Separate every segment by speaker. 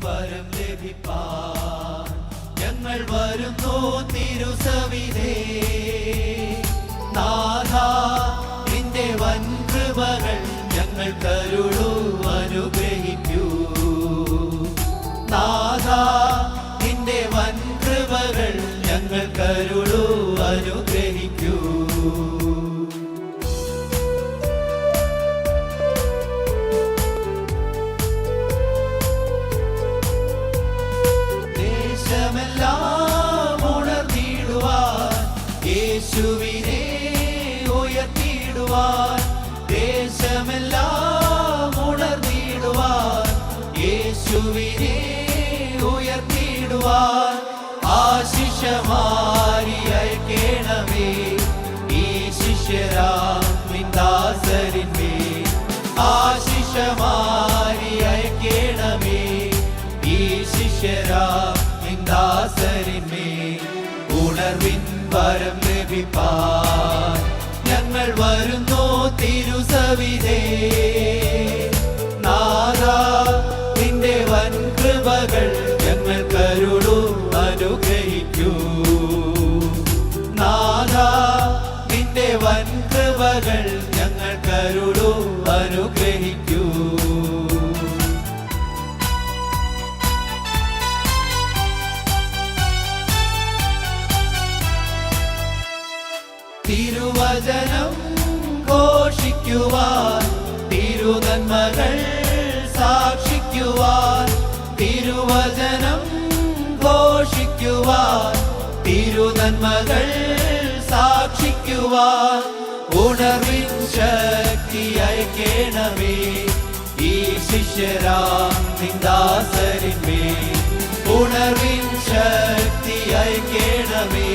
Speaker 1: വരം ലഭിപ്പാൻ ഞങ്ങൾ വരുന്നു തിരുസവിധേ. നാഥാ നിന്റെ വൻ കൃപകൾ ഞങ്ങൾ കരുളൂ അനുഗ്രഹിക്കൂ. നാഥാ നിന്റെ വൻ കൃപകൾ ഞങ്ങൾ കരുളൂ അനുഗ്രഹിക്കൂ. ദേശമെല്ലാം ഉണർന്നിടുവാൻ യേശുവിനെ ഉയർത്തിടുവാൻ. ദേശമെല്ലാം ഉണർന്നിടുവാൻ യേശുവിനെ ഉയർത്തിടുവാൻ. ആശിഷമാരി അയക്കേണമേ ഈ ശിഷ്യരാം നിൻ ദാസരിന്മേൽ. ആശിഷമാരി അയക്കേണമേ ഈ ശിഷ്യരാം നിൻ ദാസരിന്മേൽ. ഉണർവിൻ വരം ലഭിപ്പാൻ ഞങ്ങൾ വരുന്നു തിരുസവിധേ. നാഥാ നിന്റെ വൻ കൃപകൾ ഞങ്ങൾ കരുളൂ അനുഗ്രഹിക്കൂ. നാഥാ നിന്റെ വൻ കൃപകൾ ഞങ്ങൾ കരുളൂ അനുഗ്രഹിക്കൂ. തിരുവചനം ഘോഷിക്കുവാൻ തിരുനന്മകൾ സാക്ഷിക്കുവാൻ. തിരുവചനം ഘോഷിക്കുവാൻ തിരുനന്മകൾ സാക്ഷിക്കുവാൻ. ഉണർവിൻ ശക്തി അയക്കേണമേ ഈ ശിഷ്യരാം നിൻ ദാസരിന്മേൽ. ഉണർവിൻ ശക്തി അയക്കേണമേ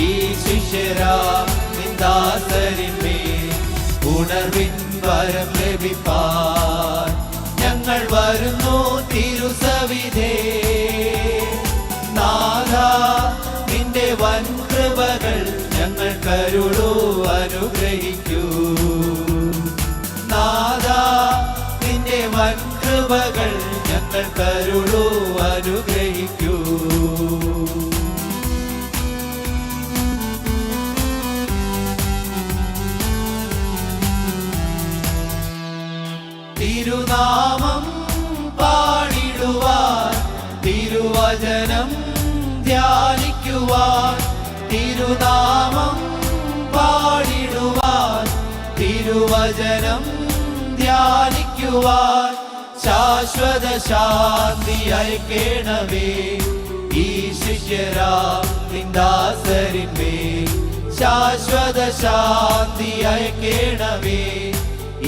Speaker 1: ഈ ശിഷ്യരാം നിൻ ദാസരിന്മേൽ. ഉണർവിൻ വരം ലഭിപ്പാൻ ഞങ്ങൾ വരുന്നു തിരുസവിധേ. നാഥാ നിന്റെ വൻ കൃപകൾ ഞങ്ങൾ കരുളൂ അനുഗ്രഹിക്കൂ. നാഥാ നിന്റെ വൻ കൃപകൾ ഞങ്ങൾ കരുളൂ അനുഗ്രഹിക്കൂ. തിരുനാമം പാടിടുവാൻ തിരുവചനം ധ്യാനിക്കുവാൻ. തിരുനാമം പാടിടുവാൻ തിരുവചനം ധ്യാനിക്കുവാൻ. ശാശ്വത ശാന്തി അയക്കേണമേ ഈ ശിഷ്യരാം നിൻ ദാസരിന്മേൽ. ശാശ്വത ശാന്തി അയക്കേണമേ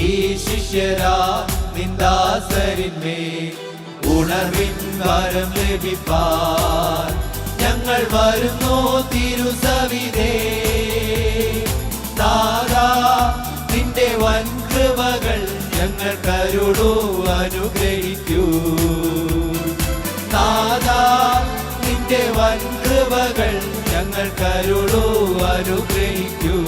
Speaker 1: ഈ ശിഷ്യരാം നിൻ ദാസരിന്മേൽ. ഉണർവിൻ വരം ലഭിപ്പാൻ ഞങ്ങൾ വരുന്നു തിരുസവിധേ. നാഥാ നിന്റെ വൻ കൃപകൾ ഞങ്ങൾ കരുളൂ അനുഗ്രഹിക്കൂ. നാഥാ നിന്റെ വൻ കൃപകൾ ഞങ്ങൾ കരുളൂ അനുഗ്രഹിക്കൂ.